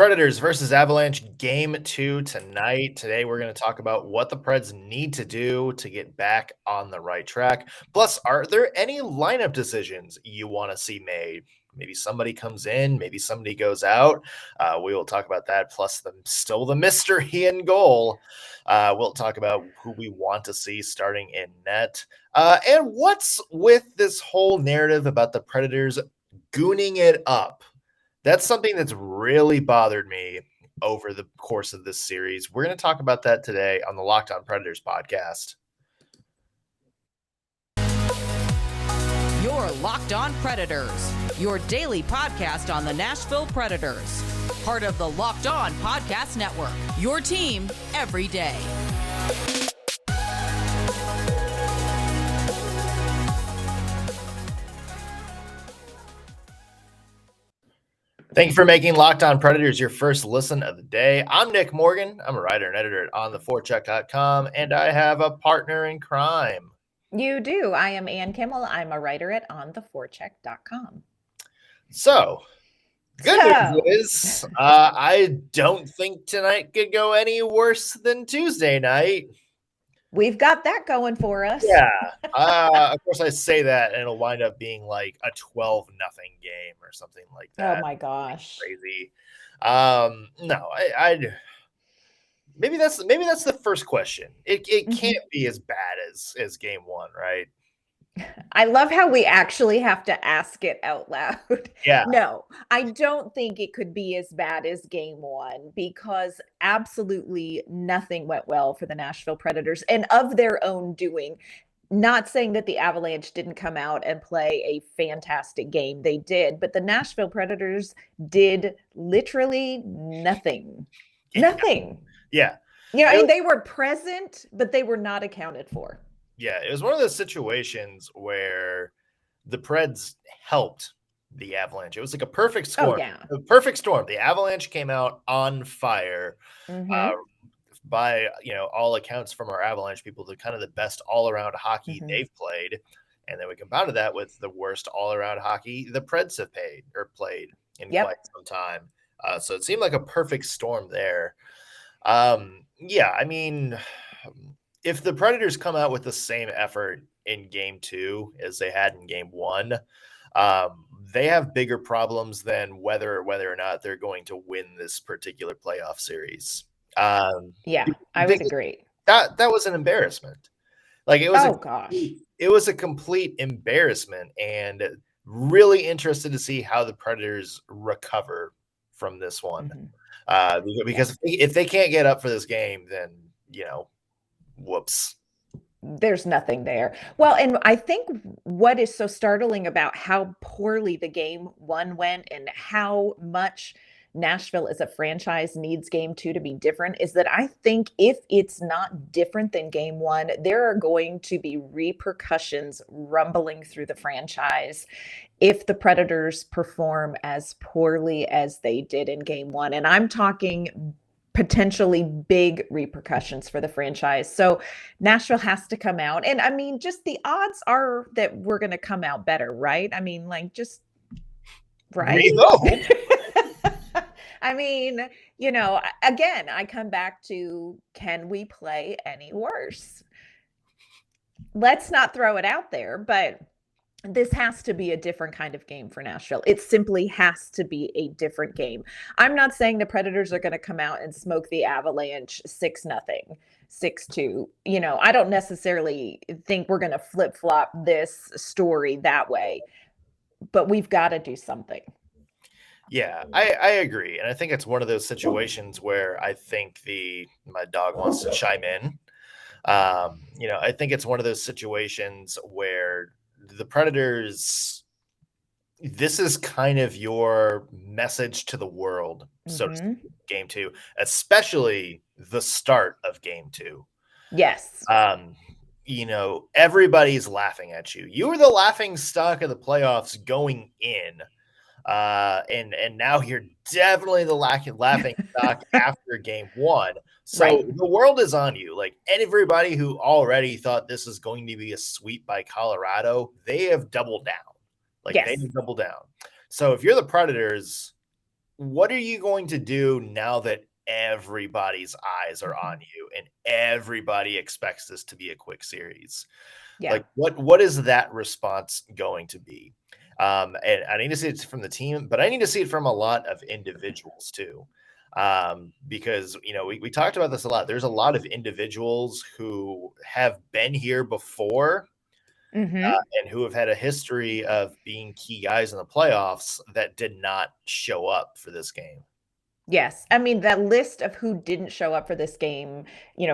Predators versus Avalanche game 2 tonight. Today, we're going to talk about what the Preds need to do to get back on the right track. Plus, are there any lineup decisions you want to see made? Maybe somebody comes in, maybe somebody goes out. We will talk about that. Plus, still the mystery in goal. We'll talk about who we want to see starting in net. And what's with this whole narrative about the Predators gooning it up? That's something that's really bothered me over the course of this series. We're going to talk about that today on the Locked On Predators podcast. You're Locked On Predators, your daily podcast on the Nashville Predators. Part of the Locked On Podcast Network, your team every day. Thank you for making Locked On Predators your first listen of the day. I'm Nick Morgan. I'm a writer and editor at ontheforecheck.com, and I have a partner in crime. You do. I am Ann Kimmel. I'm a writer at ontheforecheck.com. So, good news is I don't think tonight could go any worse than Tuesday night. We've got that going for us. Yeah. Of course, I say that, and it'll wind up being like a 12-0 game or something like that. Oh my gosh, crazy. No, maybe that's the first question. It can't be as bad as game one, right? I love how we actually have to ask it out loud. Yeah. No, I don't think it could be as bad as game one because absolutely nothing went well for the Nashville Predators and of their own doing. Not saying that the Avalanche didn't come out and play a fantastic game. They did, but the Nashville Predators did literally nothing. Nothing. Yeah. Yeah, and they were present, but they were not accounted for. Yeah, it was one of those situations where the Preds helped the Avalanche. It was like a perfect storm. Oh, yeah. A perfect storm. The Avalanche came out on fire. By all accounts from our Avalanche people, the kind of the best all-around hockey they've played, and then we compounded that with the worst all-around hockey the Preds have played in quite some time. So it seemed like a perfect storm there. Yeah, I mean, if the Predators come out with the same effort in game 2 as they had in game 1, they have bigger problems than whether or not they're going to win this particular playoff series. Yeah, I would agree. That was an embarrassment. Like it was. Oh gosh, it was a complete embarrassment, and really interested to see how the Predators recover from this one. Because if they can't get up for this game, then whoops. There's nothing there. Well, and I think what is so startling about how poorly the game 1 went and how much Nashville as a franchise needs game 2 to be different is that I think if it's not different than game 1, there are going to be repercussions rumbling through the franchise if the Predators perform as poorly as they did in game 1. And I'm talking potentially big repercussions for the franchise. So Nashville has to come out. And I mean, just the odds are that we're going to come out better, right? I mean, like just right. I mean, again, I come back to, can we play any worse? Let's not throw it out there, but this has to be a different kind of game for Nashville. It simply has to be a different game. I'm not saying the Predators are going to come out and smoke the Avalanche 6-0, 6-2. I don't necessarily think we're going to flip-flop this story that way, but we've got to do something. Yeah, I agree. And I think it's one of those situations where I think my dog wants to chime in. I think it's one of those situations where the Predators, this is kind of your message to the world, so to speak, game 2, especially the start of game 2. Yes. Everybody's laughing at you. You were the laughing stock of the playoffs going in. And now you're definitely the laughing stock after game 1. So The world is on you. Like everybody who already thought this is going to be a sweep by Colorado, they have doubled down. They have doubled down. So if you're the Predators, what are you going to do now that everybody's eyes are on you and everybody expects this to be a quick series? Yeah. Like, what is that response going to be? And I need to see it from the team, but I need to see it from a lot of individuals too. Because, we talked about this a lot. There's a lot of individuals who have been here before Mhm. and who have had a history of being key guys in the playoffs that did not show up for this game. Yes. I mean, that list of who didn't show up for this game,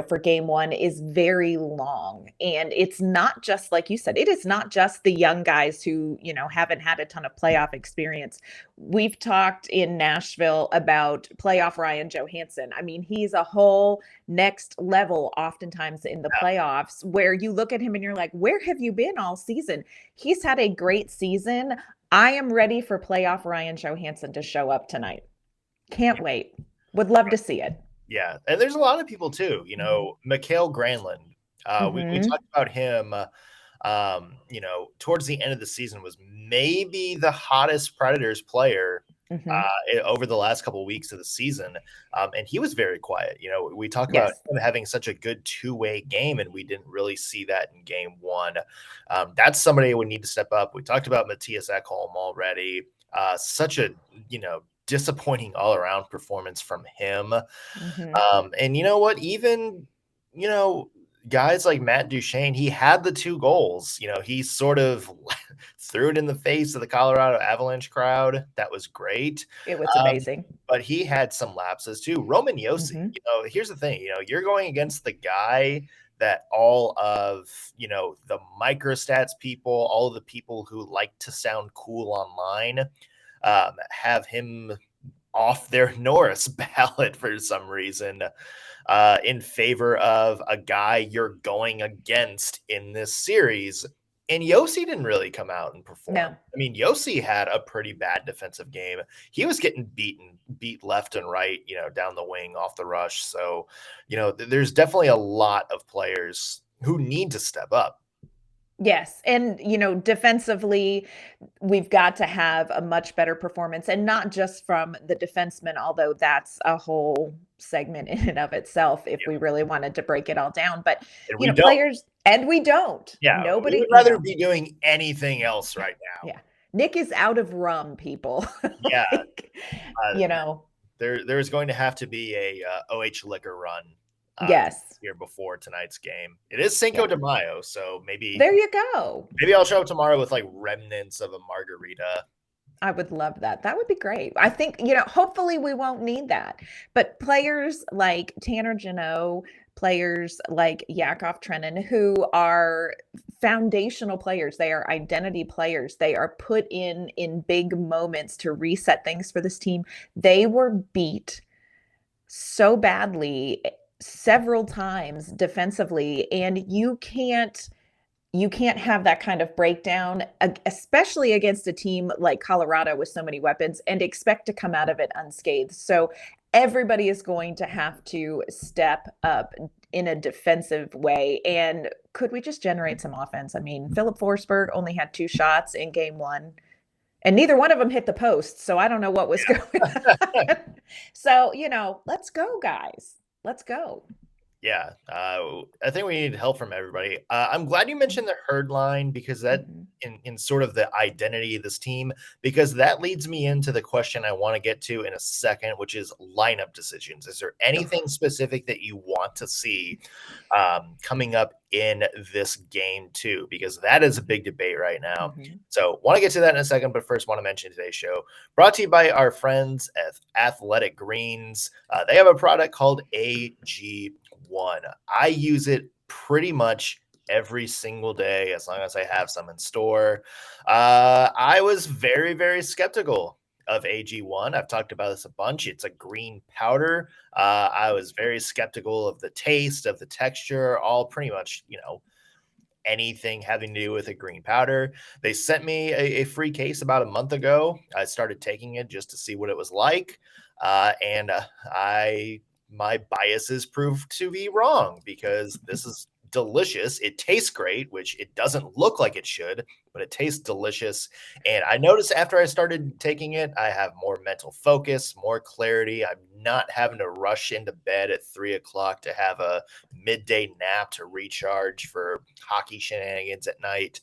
for game 1 is very long, and it's not just like you said, it is not just the young guys who, haven't had a ton of playoff experience. We've talked in Nashville about playoff Ryan Johansson. I mean, he's a whole next level oftentimes in the playoffs where you look at him and you're like, "Where have you been all season?" He's had a great season. I am ready for playoff Ryan Johansson to show up tonight. Can't wait. Would love to see it. Yeah, and there's a lot of people too, Mikael Granlund. We Mhm. talked about him, towards the end of the season was maybe the hottest Predators player Mhm. over the last couple of weeks of the season, and he was very quiet. We talk about Yes. him having such a good two-way game, and we didn't really see that in game 1. That's somebody who would need to step up. We talked about Matthias Ekholm already. Such a disappointing all-around performance from him. Mhm. And you know what? Even, guys like Matt Duchene, he had the 2 goals. He sort of threw it in the face of the Colorado Avalanche crowd. That was great. It was Um, amazing. but he had some lapses too. Roman Josi, Mhm. here's the thing, you're going against the guy that all of, the microstats people, all of the people who like to sound cool online, have him off their Norris ballot for some reason, in favor of a guy you're going against in this series. And Yossi didn't really come out and perform. No. I mean, Yossi had a pretty bad defensive game. He was getting beat left and right, down the wing off the rush. So, there's definitely a lot of players who need to step up. Yes, and, defensively, we've got to have a much better performance, and not just from the defensemen, although that's a whole segment in and of itself if Yeah. we really wanted to break it all down, but, And we don't. players and we don't. Yeah, we Nobody, would rather be doing anything else right now. Yeah. Nick is out of rum, people. Yeah. Like, Uh, you know There's going to have to be a OH liquor run Yes. here before tonight's game. It is Cinco Yeah. de Mayo, so maybe There you go. I'll show up tomorrow with like remnants of a margarita. I would love that. That would be great. I think, hopefully we won't need that. But players like Tanner Jeannot, players like Yakov Trenin, who are foundational players, they are identity players. They are put in big moments to reset things for this team. They were beat so badly several times defensively, and you can't have that kind of breakdown, especially against a team like Colorado with so many weapons, and expect to come out of it unscathed. So everybody is going to have to step up in a defensive way. And could we just generate some offense? I mean, Philip Forsberg only had 2 shots in game 1, and neither one of them hit the post. So I don't know what was going on. So, let's go, guys. Let's go. Yeah, I think we need help from everybody. I'm glad you mentioned the herd line because that in sort of the identity of this team, because that leads me into the question I want to get to in a second, which is lineup decisions. Is there anything specific that you want to see coming up in this game too? Because that is a big debate right now. So want to get to that in a second, but first want to mention today's show brought to you by our friends at Athletic Greens. They have a product called AG1. I use it pretty much every single day as long as I have some in store. I was very, very skeptical of AG1. I've talked about this a bunch. It's a green powder. I was very skeptical of the taste, of the texture, all pretty much, anything having to do with a green powder. They sent me a free case about a month ago. I started taking it just to see what it was like. And my biases proved to be wrong because this is delicious. It tastes great, which it doesn't look like it should, but it tastes delicious. And I noticed after I started taking it, I have more mental focus, more clarity. I'm not having to rush into bed at 3 o'clock to have a midday nap to recharge for hockey shenanigans at night.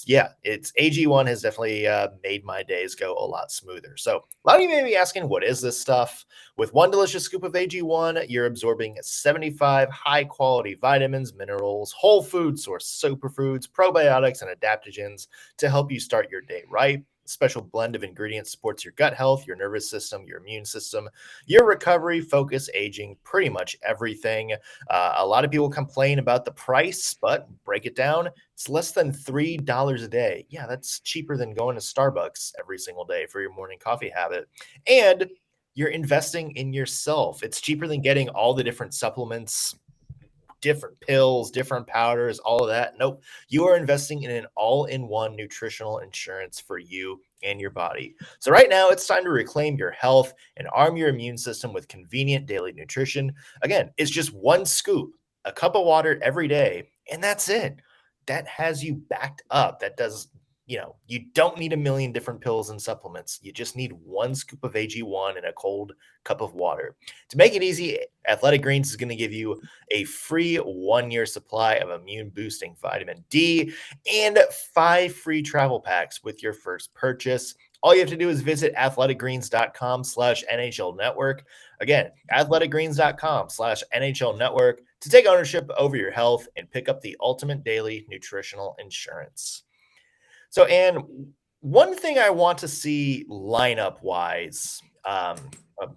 Yeah, it's AG1 has definitely made my days go a lot smoother. So a lot of you may be asking, what is this stuff? With one delicious scoop of AG1, you're absorbing 75 high-quality vitamins, minerals, whole food source superfoods, probiotics, and adaptogens to help you start your day right. A special blend of ingredients supports your gut health, your nervous system, your immune system, your recovery, focus, aging, pretty much everything. A lot of people complain about the price, but break it down. It's less than $3 a day. Yeah, that's cheaper than going to Starbucks every single day for your morning coffee habit. And you're investing in yourself. It's cheaper than getting all the different supplements, different pills, different powders, all of that. Nope. You are investing in an all-in-one nutritional insurance for you and your body. So right now it's time to reclaim your health and arm your immune system with convenient daily nutrition. Again, it's just one scoop, a cup of water every day, and that's it. That has you backed up. That does, you don't need a million different pills and supplements. You just need one scoop of AG1 and a cold cup of water. To make it easy, Athletic Greens is going to give you a free 1-year supply of immune boosting vitamin D and 5 free travel packs with your first purchase. All you have to do is visit athleticgreens.com/NHL network. Again, athleticgreens.com/NHL network to take ownership over your health and pick up the ultimate daily nutritional insurance. So, Anne, one thing I want to see lineup-wise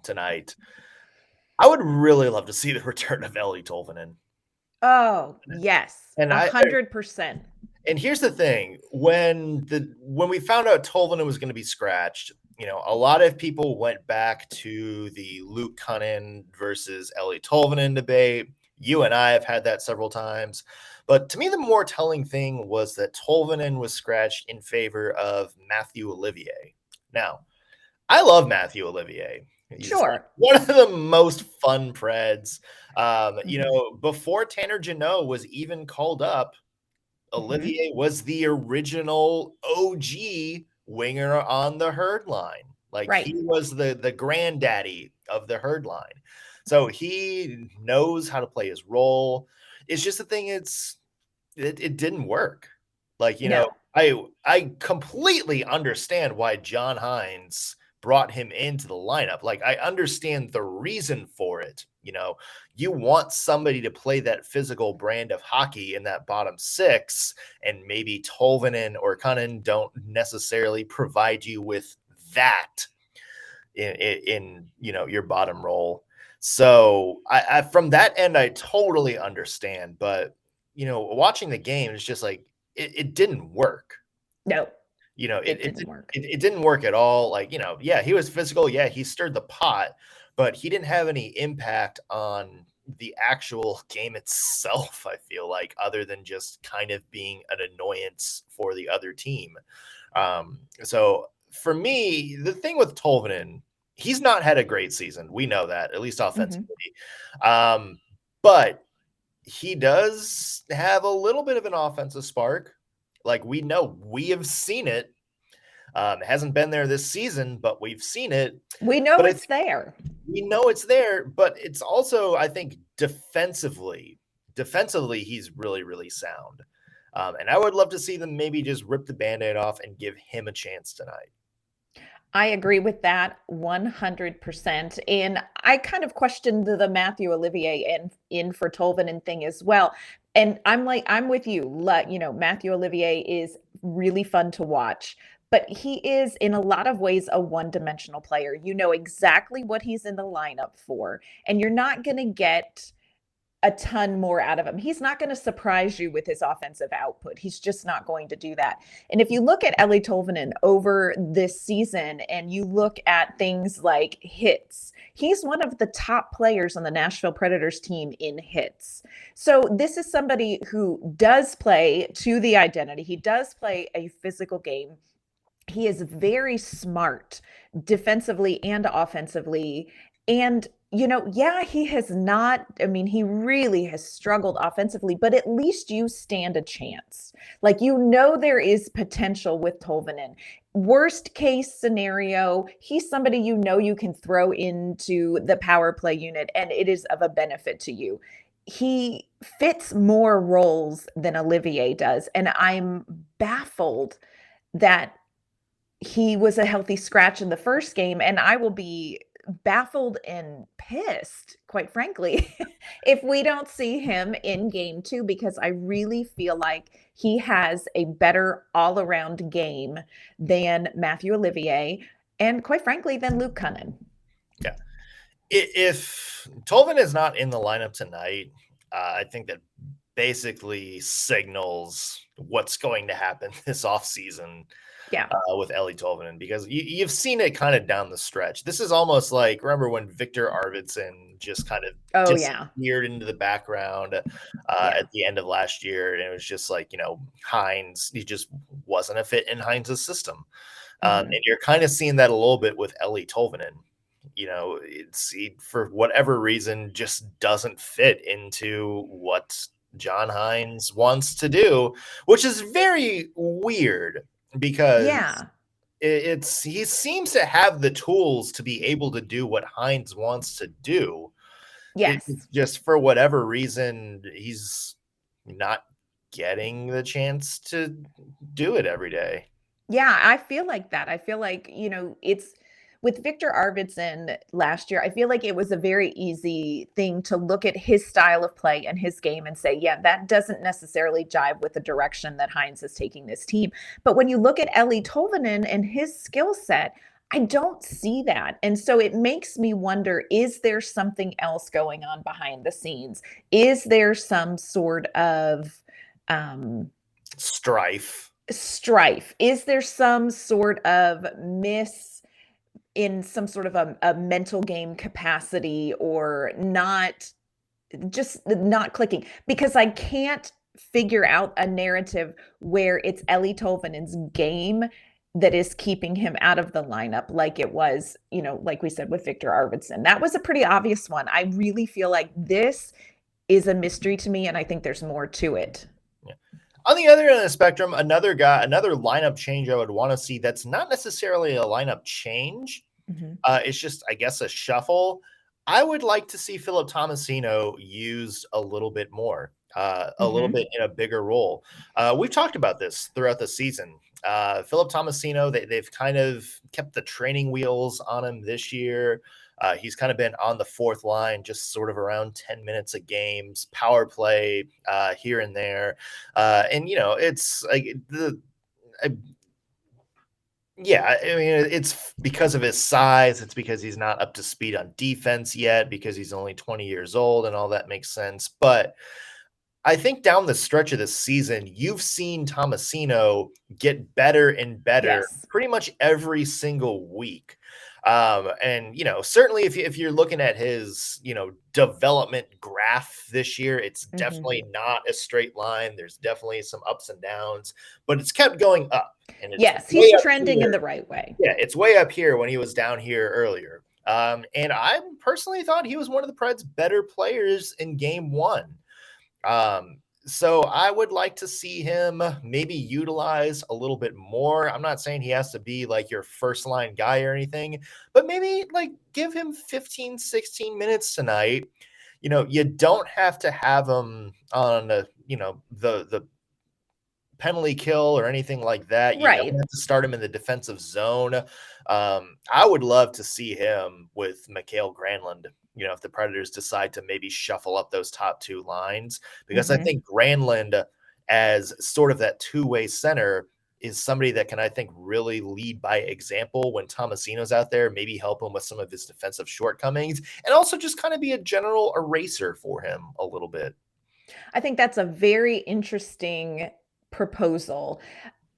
tonight, I would really love to see the return of Eeli Tolvanen. Oh, yes, And 100%. And here's the thing: when we found out Tolvanen was going to be scratched, a lot of people went back to the Luke Kunin versus Eeli Tolvanen debate. You and I have had that several times. But to me, the more telling thing was that Tolvanen was scratched in favor of Matthew Olivier. Now, I love Matthew Olivier. He's Sure. one of the most fun Preds. Before Tanner Jeannot was even called up, Olivier was the original OG winger on the herd line. Right. He was the granddaddy of the herd line. So he knows how to play his role. It's just the thing, it didn't work. No. I completely understand why John Hines brought him into the lineup. I understand the reason for it. You want somebody to play that physical brand of hockey in that bottom six, and maybe Tolvanen or Kunin don't necessarily provide you with that in your bottom role. So I from that end, I totally understand. But watching the game, it's just it didn't work. No. It didn't work. It didn't work at all. Yeah, he was physical. Yeah, he stirred the pot, but he didn't have any impact on the actual game itself, I feel like, other than just kind of being an annoyance for the other team. So for me, the thing with Tolvanen, he's not had a great season. We know that, at least offensively. But he does have a little bit of an offensive spark. We know, we have seen it. It hasn't been there this season, but we've seen it. We know it's there. We know it's there, but it's also, I think, defensively, he's really, really sound. And I would love to see them maybe just rip the Band-Aid off and give him a chance tonight. I agree with that 100%. And I kind of questioned the Matthew Olivier and in for Tolvanen thing as well. And I'm with you. Matthew Olivier is really fun to watch, but he is in a lot of ways a one-dimensional player. You know exactly what he's in the lineup for, and you're not going to get a ton more out of him. He's not going to surprise you with his offensive output. He's just not going to do that. And if you look at Eeli Tolvanen over this season and you look at things like hits, he's one of the top players on the Nashville Predators team in hits. So this is somebody who does play to the identity. He does play a physical game. He is very smart defensively and offensively. And, yeah, he has not, I mean, he really has struggled offensively, but at least you stand a chance. Like, there is potential with Tolvanen. Worst case scenario, he's somebody you can throw into the power play unit, and it is of a benefit to you. He fits more roles than Olivier does, and I'm baffled that he was a healthy scratch in the first game, and I will be baffled and pissed, quite frankly, if we don't see him in game 2, because I really feel like he has a better all-around game than Matthew Olivier and, quite frankly, than Luke Cunnin. Yeah. If Tolvanen is not in the lineup tonight, I think that basically signals what's going to happen this offseason. Yeah. With Eeli Tolvanen, because you've seen it kind of down the stretch. This is almost like, remember when Victor Arvidsson just kind of disappeared into the background at the end of last year, and it was just like, Hines, he just wasn't a fit in Hines' system. And you're kind of seeing that a little bit with Eeli Tolvanen. He, for whatever reason, just doesn't fit into what John Hines wants to do, which is very weird. Because he seems to have the tools to be able to do what Hines wants to do. Yes. It's just for whatever reason, he's not getting the chance to do it every day. Yeah, I feel like that. I feel like, it's with Victor Arvidsson last year, I feel like it was a very easy thing to look at his style of play and his game and say, yeah, that doesn't necessarily jive with the direction that Hines is taking this team. But when you look at Eeli Tolvanen and his skill set, I don't see that. And so it makes me wonder, is there something else going on behind the scenes? Is there some sort of strife? Is there some sort of in some sort of a mental game capacity, or not clicking? Because I can't figure out a narrative where it's Eeli Tolvanen's game that is keeping him out of the lineup, like it was, like we said with Victor Arvidsson. That was a pretty obvious one. I really feel like this is a mystery to me, and I think there's more to it. Yeah. On the other end of the spectrum, another lineup change I would want to see that's not necessarily a lineup change. It's just, I guess, a shuffle. I would like to see Philip Tomasino used a little bit more, a little bit in a bigger role. We've talked about this throughout the season. Philip Tomasino, they've kind of kept the training wheels on him this year. He's kind of been on the fourth line, just sort of around 10 minutes a game, power play here and there. And, it's like it's because of his size. It's because he's not up to speed on defense yet, because he's only 20 years old, and all that makes sense. But I think down the stretch of the season, you've seen Tomasino get better and better pretty much every single week. And, certainly if you're looking at his, development graph this year, it's definitely not a straight line. There's definitely some ups and downs, but it's kept going up. And it's he's trending in the right way. Yeah, it's way up here when he was down here earlier. And I personally thought he was one of the Preds' better players in game 1. So I would like to see him maybe utilize a little bit more. I'm not saying he has to be like your first line guy or anything, but maybe like give him 15, 16 minutes tonight. You don't have to have him on the penalty kill or anything like that. You don't have to start him in the defensive zone. I would love to see him with Mikael Granlund, if the Predators decide to maybe shuffle up those top two lines, because I think Granlund, as sort of that two-way center, is somebody that can, I think, really lead by example when Tomasino's out there, maybe help him with some of his defensive shortcomings, and also just kind of be a general eraser for him a little bit. I think that's a very interesting proposal.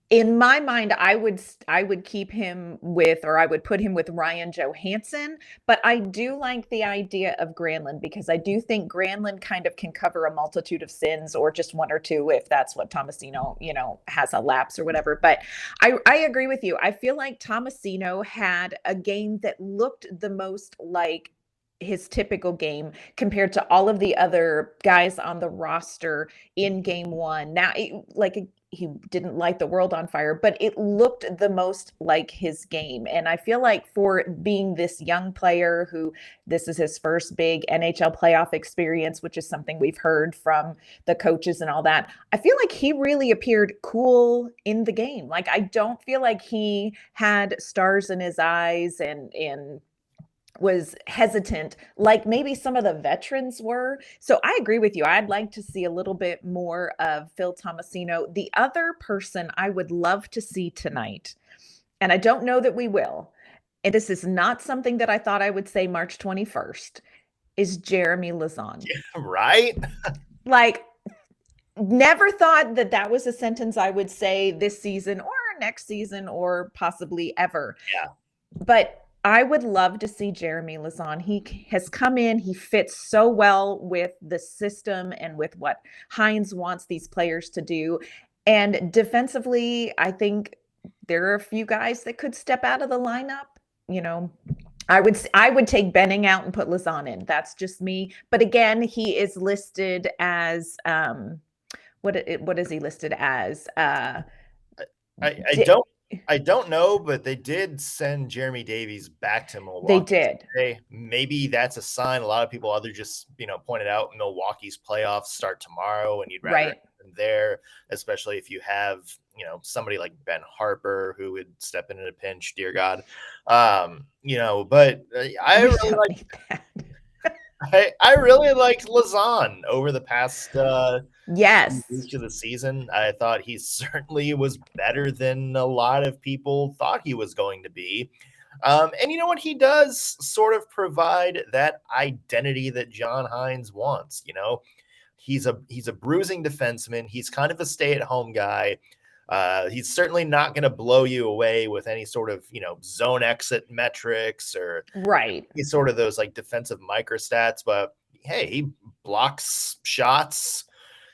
In my mind, I would keep him with, or I would put him with Ryan Johansson, but I do like the idea of Granlund, because I do think Granlund kind of can cover a multitude of sins, or just one or two if that's what Tomasino, has a lapse or whatever. But I agree with you. I feel like Tomasino had a game that looked the most like his typical game compared to all of the other guys on the roster in game one. Now, he didn't light the world on fire, but it looked the most like his game. And I feel like for being this young player who this is his first big NHL playoff experience, which is something we've heard from the coaches and all that, I feel like he really appeared cool in the game. Like, I don't feel like he had stars in his eyes and was hesitant like maybe some of the veterans were. So I agree with you. I'd like to see a little bit more of Phil Tomasino. The other person I would love to see tonight, and I don't know that we will, and this is not something that I thought I would say March 21st, is Jeremy Lauzon. Right? Like, never thought that that was a sentence I would say this season or next season or possibly ever. Yeah. But I would love to see Jeremy Lauzon. He has come in. He fits so well with the system and with what Hines wants these players to do. And defensively, I think there are a few guys that could step out of the lineup. You know, I would take Benning out and put Lauzon in. That's just me. But again, he is listed as what is he listed as? I don't know, but they did send Jeremy Davies back to Milwaukee. They did. Today. Maybe that's a sign. A lot of people just pointed out Milwaukee's playoffs start tomorrow, and you'd rather have them there, especially if you have somebody like Ben Harper who would step in a pinch. Dear God, But I really like. I really liked Lauzon over the past weeks of the season. I thought he certainly was better than a lot of people thought he was going to be. And you know what? He does sort of provide that identity that John Hines wants. He's a bruising defenseman. He's kind of a stay-at-home guy. He's certainly not going to blow you away with any sort of, zone exit metrics or sort of those like defensive microstats, but hey, he blocks shots.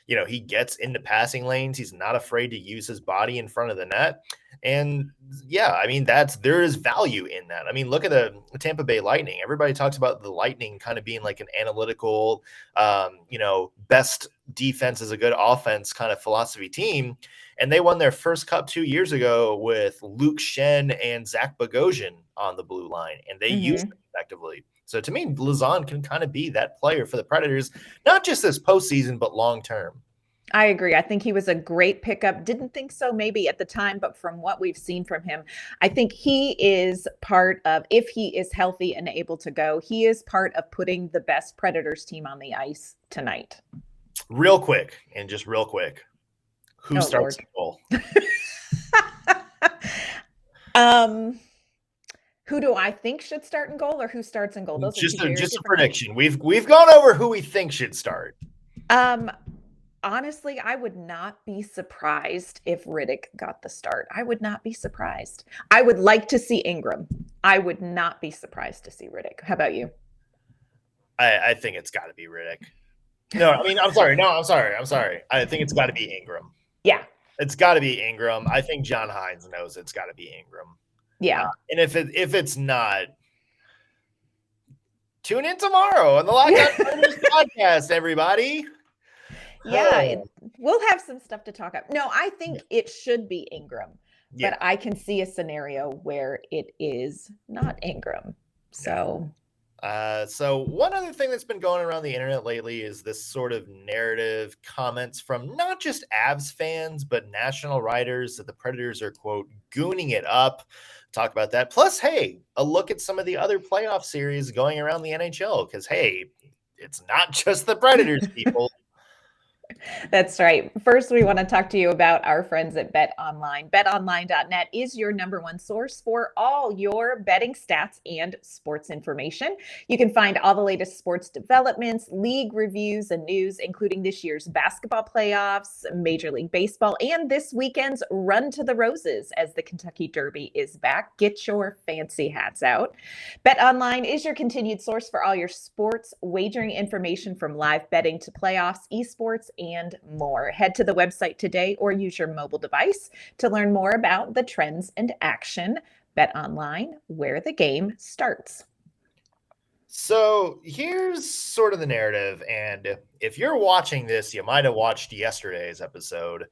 He gets into passing lanes. He's not afraid to use his body in front of the net. And there is value in that. Look at the Tampa Bay Lightning. Everybody talks about the Lightning kind of being like an analytical, best defense is a good offense kind of philosophy team. And they won their first cup 2 years ago with Luke Schenn and Zach Bogosian on the blue line, and they used it effectively. So to me, Lauzon can kind of be that player for the Predators, not just this postseason, but long term. I agree. I think he was a great pickup. Didn't think so maybe at the time, but from what we've seen from him, I think he is part of, if he is healthy and able to go, he is part of putting the best Predators team on the ice tonight. Real quick. Who starts the goal? Who do I think should start in goal, or who starts in goal? Those just a prediction. We've gone over who we think should start. Honestly, I would not be surprised if Riddick got the start. I would not be surprised. I would like to see Ingram. I would not be surprised to see Riddick. How about you? I think it's got to be Riddick. No, I'm sorry. I think it's got to be Ingram. Yeah. It's got to be Ingram. I think John Hines knows it's got to be Ingram. Yeah. And if it's not, tune in tomorrow on the Locked On Predators podcast, everybody. Yeah, we'll have some stuff to talk about. No, I think it should be Ingram, but I can see a scenario where it is not Ingram. So one other thing that's been going around the internet lately is this sort of narrative comments from not just Avs fans, but national writers that the Predators are, quote, gooning it up. Talk about that. Plus, hey, a look at some of the other playoff series going around the NHL, because, hey, it's not just the Predators, people. That's right. First, we want to talk to you about our friends at Bet Online. BetOnline.net is your number one source for all your betting stats and sports information. You can find all the latest sports developments, league reviews, and news, including this year's basketball playoffs, Major League Baseball, and this weekend's Run to the Roses as the Kentucky Derby is back. Get your fancy hats out. BetOnline is your continued source for all your sports wagering information, from live betting to playoffs, esports, and more. Head to the website today or use your mobile device to learn more about the trends and action. Bet Online, where the game starts. So here's sort of the narrative, and if you're watching this, you might have watched yesterday's episode,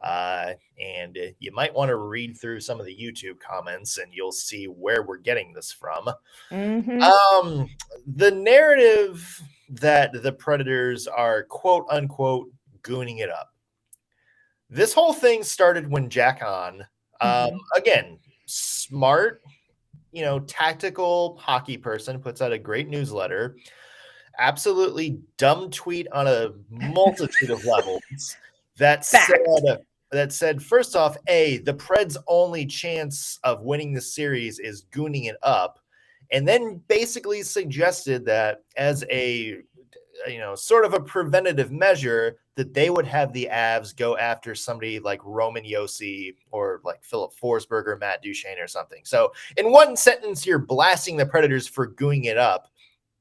and you might want to read through some of the YouTube comments, and you'll see where we're getting this from. Mm-hmm. The narrative that the Predators are quote unquote gooning it up. This whole thing started when Jack Hahn, again, smart, tactical hockey person, puts out a great newsletter, absolutely dumb tweet on a multitude of levels that said, first off, the Preds' only chance of winning the series is gooning it up, and then basically suggested that as a sort of a preventative measure that they would have the Avs go after somebody like Roman Josi or like Philip Forsberg or Matt Duchene or something. So in one sentence, you're blasting the Predators for gooing it up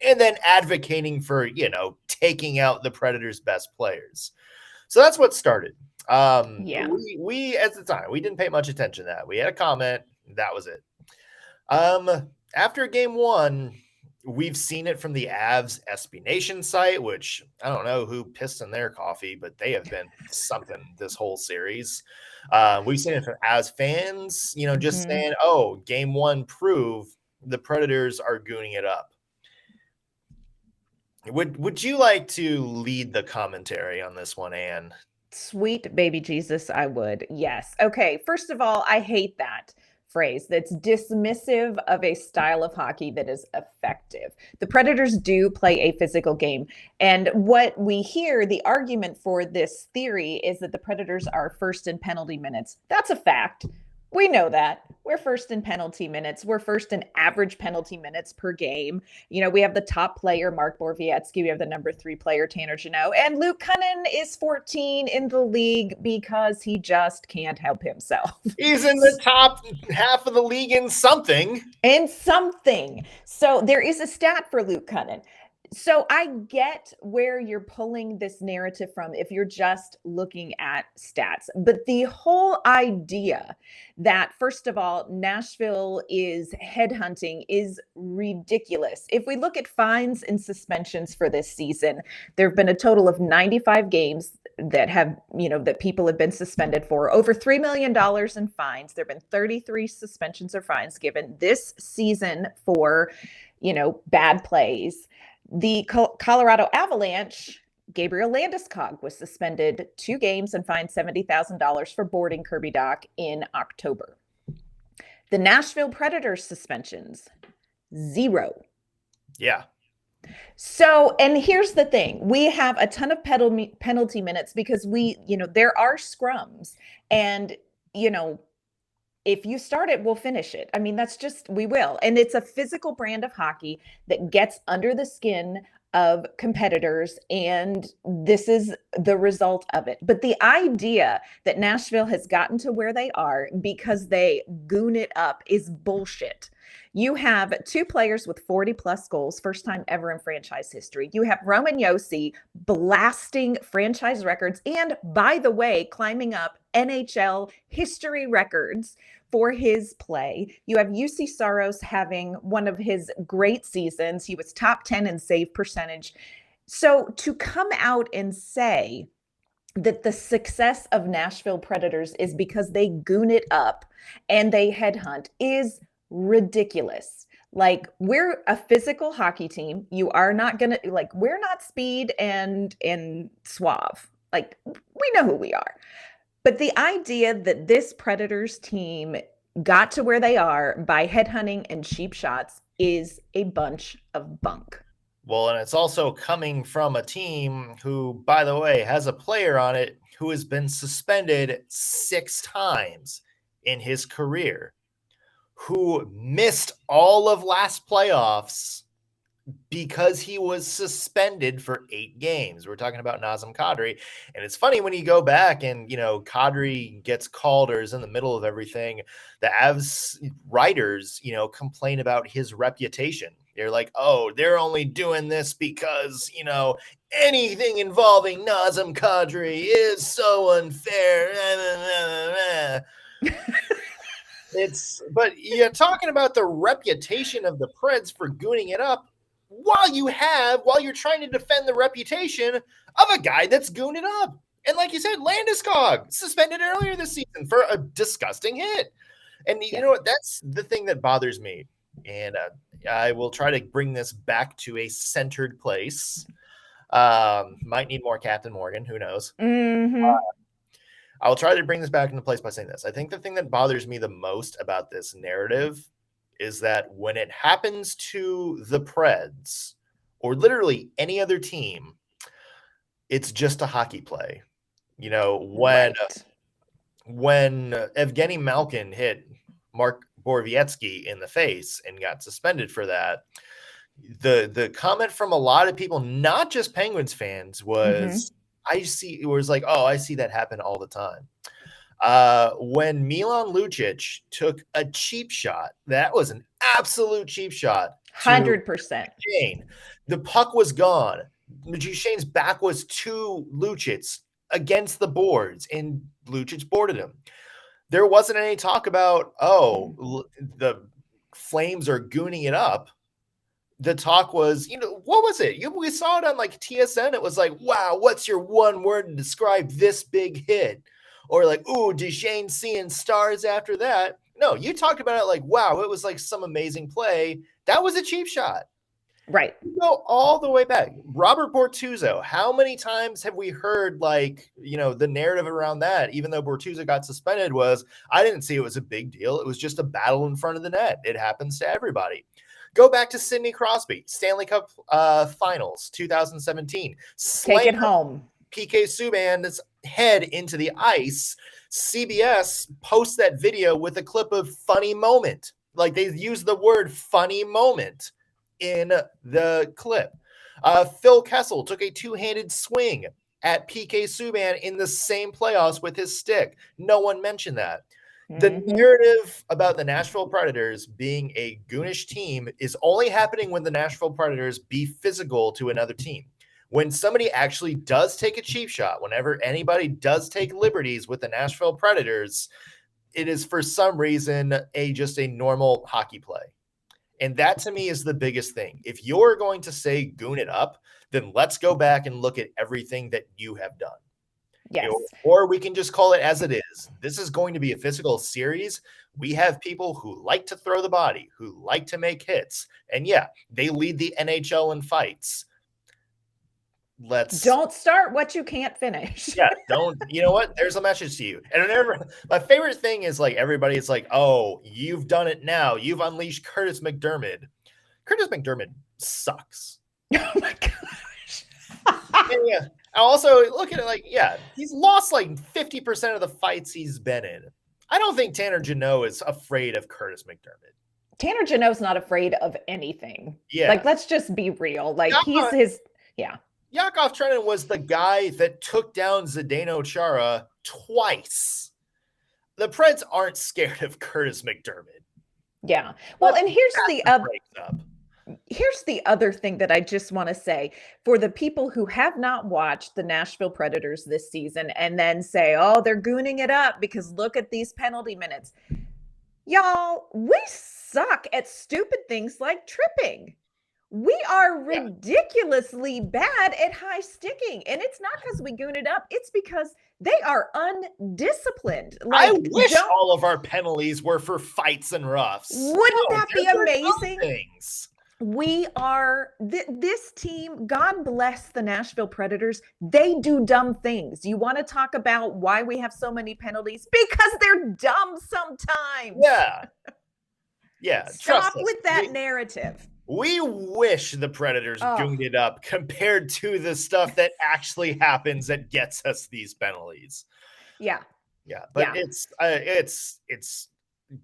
and then advocating for, taking out the Predators' best players. So that's what started. Yeah. We at the time, we didn't pay much attention to that. We had a comment. That was it. After game one, we've seen it from the Avs SB Nation site, which I don't know who pissed in their coffee, but they have been something this whole series. We've seen it from Avs fans, just saying, game one prove the Predators are gooning it up. Would you like to lead the commentary on this one, Anne? Sweet baby Jesus, I would. Yes. Okay. First of all, I hate that phrase that's dismissive of a style of hockey that is effective. The Predators do play a physical game. And what we hear, the argument for this theory is that the Predators are first in penalty minutes. That's a fact. We know that. We're first in penalty minutes. We're first in average penalty minutes per game. We have the top player, Mark Borowiecki. We have the number 3 player, Tanner Jeannot. And Luke Kunin is 14 in the league because he just can't help himself. He's in the top half of the league in something. So there is a stat for Luke Kunin. So I get where you're pulling this narrative from if you're just looking at stats. But the whole idea that, first of all, Nashville is headhunting is ridiculous. If we look at fines and suspensions for this season, there have been a total of 95 games that have, that people have been suspended for, over $3 million in fines. There have been 33 suspensions or fines given this season for, bad plays. The Colorado Avalanche, Gabriel Landeskog was suspended 2 games and fined $70,000 for boarding Kirby Dach in October. The Nashville Predators suspensions, 0. Yeah. So, and here's the thing. We have a ton of penalty minutes because there are scrums and, if you start it, we'll finish it. I mean, we will. And it's a physical brand of hockey that gets under the skin of competitors. And this is the result of it. But the idea that Nashville has gotten to where they are because they goon it up is bullshit. You have 2 players with 40-plus goals, first time ever in franchise history. You have Roman Josi blasting franchise records and, by the way, climbing up NHL history records for his play. You have Juuse Saros having one of his great seasons. He was top 10 in save percentage. So to come out and say that the success of Nashville Predators is because they goon it up and they headhunt is ridiculous. Like, we're a physical hockey team. You are not gonna, we're not speed and suave. We know who we are. But the idea that this Predators team got to where they are by headhunting and cheap shots is a bunch of bunk. Well, and it's also coming from a team who, by the way, has a player on it who has been suspended 6 times in his career, who missed all of last playoffs because he was suspended for 8 games. We're talking about Nazem Kadri. And it's funny when you go back and, Kadri gets called or is in the middle of everything, the Avs writers, complain about his reputation. They're like, oh, they're only doing this because, anything involving Nazem Kadri is so unfair. But you're talking about the reputation of the Preds for gooning it up. while you're trying to defend the reputation of a guy that's gooned it up. And like you said, Landeskog suspended earlier this season for a disgusting hit. And you know what? That's the thing that bothers me. And I will try to bring this back to a centered place. Might need more Captain Morgan. Who knows? Mm-hmm. I will try to bring this back into place by saying this. I think the thing that bothers me the most about this narrative is that when it happens to the Preds or literally any other team, it's just a hockey play. You know, when Evgeny Malkin hit Mark Borowiecki in the face and got suspended for that, the comment from a lot of people, not just Penguins fans, was I see that happen all the time. When Milan Lucic took a cheap shot, that was an absolute cheap shot. 100%. The puck was gone. Duchene's back was to Lucic against the boards, and Lucic boarded him. There wasn't any talk about, the Flames are gooning it up. The talk was, what was it? We saw it on like TSN. It was like, wow, what's your one word to describe this big hit? Or like, ooh, Duchene seeing stars after that. No, you talked about it like, wow, it was like some amazing play. That was a cheap shot. Right. You go all the way back. Robert Bortuzzo, how many times have we heard the narrative around that, even though Bortuzzo got suspended, was, I didn't see it was a big deal. It was just a battle in front of the net. It happens to everybody. Go back to Sidney Crosby, Stanley Cup Finals, 2017. Take it home. PK Subban's head into the ice. CBS posts that video with a clip of funny moment. Like, they use the word funny moment in the clip. Phil Kessel took a two-handed swing at PK Subban in the same playoffs with his stick. No one mentioned that. The narrative about the Nashville Predators being a goonish team is only happening when the Nashville Predators be physical to another team. When somebody actually does take a cheap shot, whenever anybody does take liberties with the Nashville Predators, it is for some reason just a normal hockey play. And that to me is the biggest thing. If you're going to say goon it up, then let's go back and look at everything that you have done. Yes. Or we can just call it as it is. This is going to be a physical series. We have people who like to throw the body, who like to make hits. And yeah, they lead the NHL in fights. Don't start what you can't finish. Yeah, don't. You know what? There's a message to you. And my favorite thing is like everybody's like, oh, you've done it now. You've unleashed Curtis McDermott. Curtis McDermott sucks. Oh my gosh. And yeah. I also look at it like, yeah, he's lost like 50% of the fights he's been in. I don't think Tanner Jeannot is afraid of Curtis McDermott. Tanner Jeannot's not afraid of anything. Yeah. Like, let's just be real. Like, Yakov Trenin was the guy that took down Zdeno Chara twice. The Preds aren't scared of Curtis McDermott. Yeah. Well, and here's the other thing that I just want to say for the people who have not watched the Nashville Predators this season and then say, oh, they're gooning it up because look at these penalty minutes. Y'all, we suck at stupid things like tripping. We are ridiculously bad at high sticking. And it's not because we goon it up. It's because they are undisciplined. Like, I wish all of our penalties were for fights and roughs. Wouldn't that be amazing? We are this team. God bless the Nashville Predators. They do dumb things. You want to talk about why we have so many penalties? Because they're dumb sometimes. Yeah. Stop with that narrative. We wish the Predators gooned it up compared to the stuff that actually happens that gets us these penalties. Yeah. But it's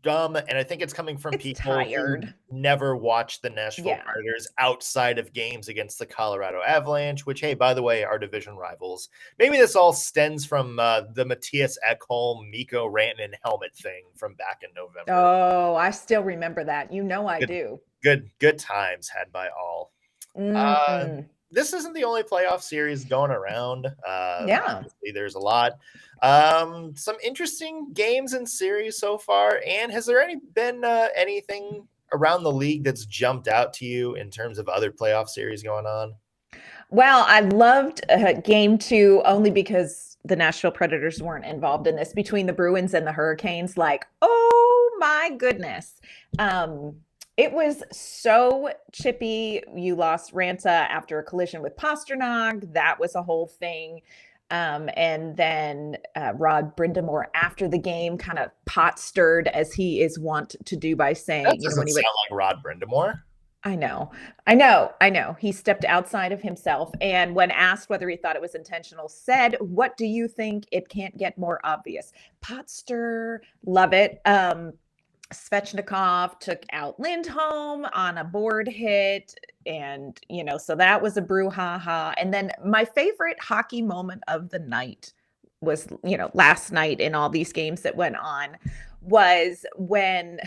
dumb, and I think it's coming from people who never watched the Nashville Predators outside of games against the Colorado Avalanche, which, hey, by the way, are division rivals. Maybe this all stems from the Matthias Ekholm, Mikko Rantanen helmet thing from back in November. Oh, I still remember that. I do. Good times had by all. This isn't the only playoff series going around. Obviously there's a lot. Some interesting games and series so far. And has there been anything around the league that's jumped out to you in terms of other playoff series going on? Well, I loved game 2 only because the Nashville Predators weren't involved in this, between the Bruins and the Hurricanes. Like, oh my goodness. It was so chippy. You lost Ranta after a collision with Pasternak. That was a whole thing. And then Rod Brindamore after the game kind of pot stirred, as he is wont to do, by saying, That doesn't sound like Rod Brindamore. I know. He stepped outside of himself, and when asked whether he thought it was intentional, said, "What do you think? It can't get more obvious." Pot stir, love it. Svechnikov took out Lindholm on a board hit, and so that was a brouhaha. And then my favorite hockey moment of the night was, last night in all these games that went on, was when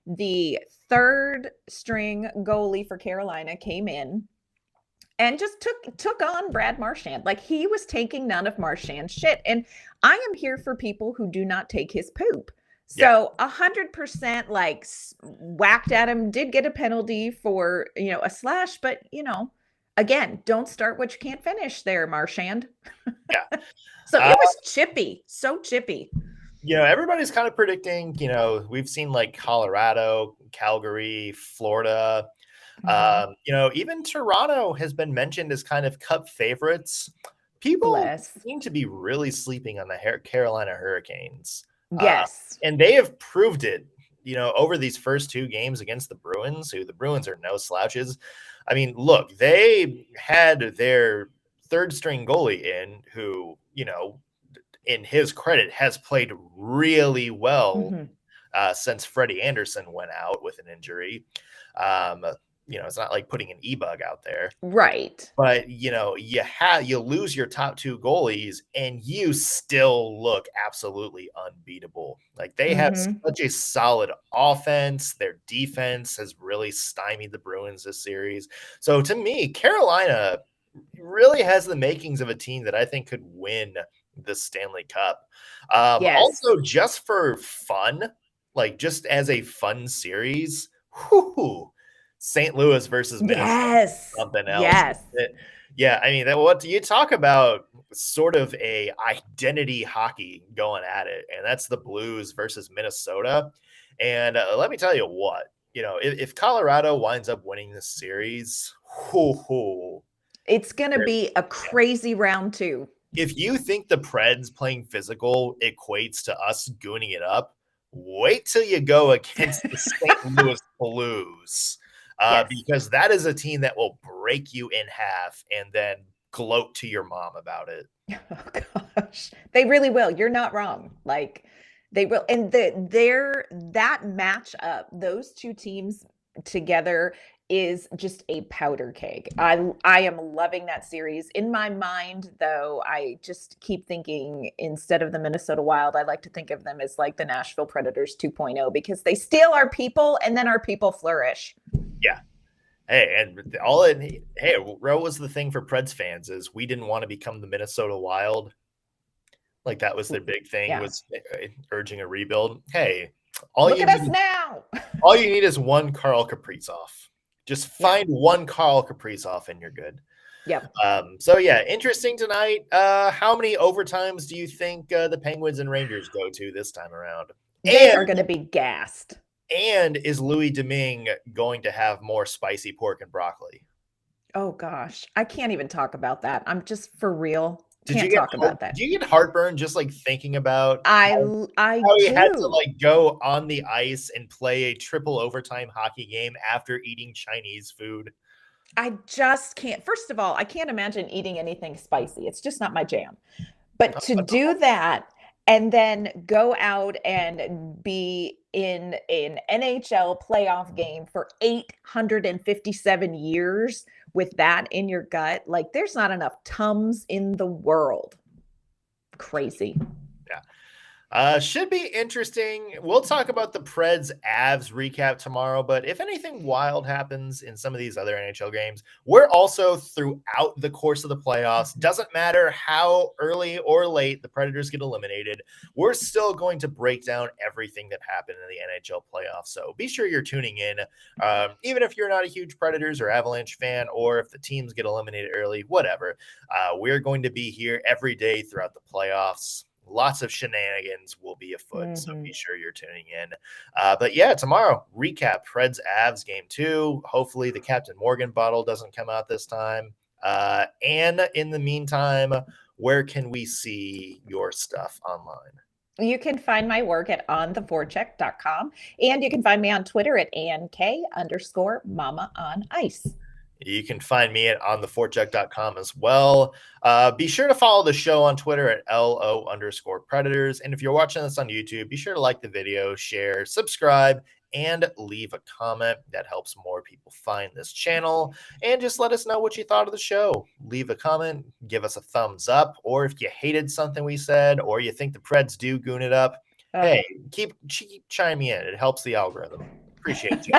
the third string goalie for Carolina came in and just took on Brad Marchand. Like, he was taking none of Marchand's shit. And I am here for people who do not take his poop. So 100% like whacked at him, did get a penalty for, a slash, but again, don't start what you can't finish there, Marchand. Yeah. So it was chippy, so chippy. Everybody's kind of predicting, we've seen like Colorado, Calgary, Florida, even Toronto has been mentioned as kind of cup favorites. People seem to be really sleeping on the Carolina Hurricanes. Yes. And they have proved it, over these first 2 games against the Bruins, who the Bruins are no slouches. I mean, look, they had their third string goalie in who, in his credit, has played really well since Freddie Anderson went out with an injury. It's not like putting an e-bug out there. Right. But, you lose your top 2 goalies and you still look absolutely unbeatable. Like, they have such a solid offense. Their defense has really stymied the Bruins this series. So to me, Carolina really has the makings of a team that I think could win the Stanley Cup. Also, just for fun, like just as a fun series, St. Louis versus Minnesota, something else. I mean, what do you talk about? Sort of a identity hockey going at it, and that's the Blues versus Minnesota. And let me tell you what, if Colorado winds up winning this series, it's going to be a crazy round 2. If you think the Preds playing physical equates to us gooning it up, wait till you go against the St. Louis Blues. Because that is a team that will break you in half and then gloat to your mom about it. Oh gosh, they really will. You're not wrong. Like, they will. And that matchup, those 2 teams together, is just a powder keg. I am loving that series. In my mind, though, I just keep thinking, instead of the Minnesota Wild, I like to think of them as like the Nashville Predators 2.0, because they steal our people and then our people flourish. Yeah. Hey, what was the thing for Preds fans is we didn't want to become the Minnesota Wild. Like, that was their big thing, was urging a rebuild. Hey, look at us now. All you need is one Karl Kaprizov. Just find one Karl Kaprizov and you're good. Yep. Interesting tonight. How many overtimes do you think the Penguins and Rangers go to this time around? They are going to be gassed. And is Louis Domingue going to have more spicy pork and broccoli? Oh gosh, I can't even talk about that. I'm just, for real. Did you get heartburn just like thinking about how he had to like go on the ice and play a triple overtime hockey game after eating Chinese food? I just can't. First of all, I can't imagine eating anything spicy. It's just not my jam. But to do that and then go out and be in an NHL playoff game for 857 years with that in your gut, like, there's not enough Tums in the world. Crazy. Should be interesting. We'll talk about the Preds Avs recap tomorrow, but if anything wild happens in some of these other NHL games, we're also throughout the course of the playoffs. Doesn't matter how early or late the Predators get eliminated, we're still going to break down everything that happened in the NHL playoffs. So be sure you're tuning in, even if you're not a huge Predators or Avalanche fan, or if the teams get eliminated early, whatever. We're going to be here every day throughout the playoffs. Lots of shenanigans will be afoot, so be sure you're tuning in. But yeah, tomorrow, recap Preds Avs game 2. Hopefully the Captain Morgan bottle doesn't come out this time. And in the meantime, where can we see your stuff online? You can find my work at ontheforecheck.com, and you can find me on Twitter at ANK_Mama on Ice. You can find me at ontheforecheck.com as well. Be sure to follow the show on Twitter at LO_Predators. And if you're watching this on YouTube, be sure to like the video, share, subscribe, and leave a comment. That helps more people find this channel. And just let us know what you thought of the show. Leave a comment, give us a thumbs up, or if you hated something we said, or you think the Preds do goon it up, hey, keep chiming in. It helps the algorithm. Appreciate you.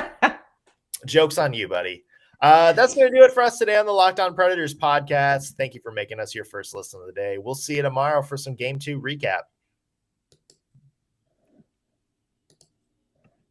Joke's on you, buddy. That's going to do it for us today on the Locked On Predators podcast. Thank you for making us your first listen of the day. We'll see you tomorrow for some Game 2 recap.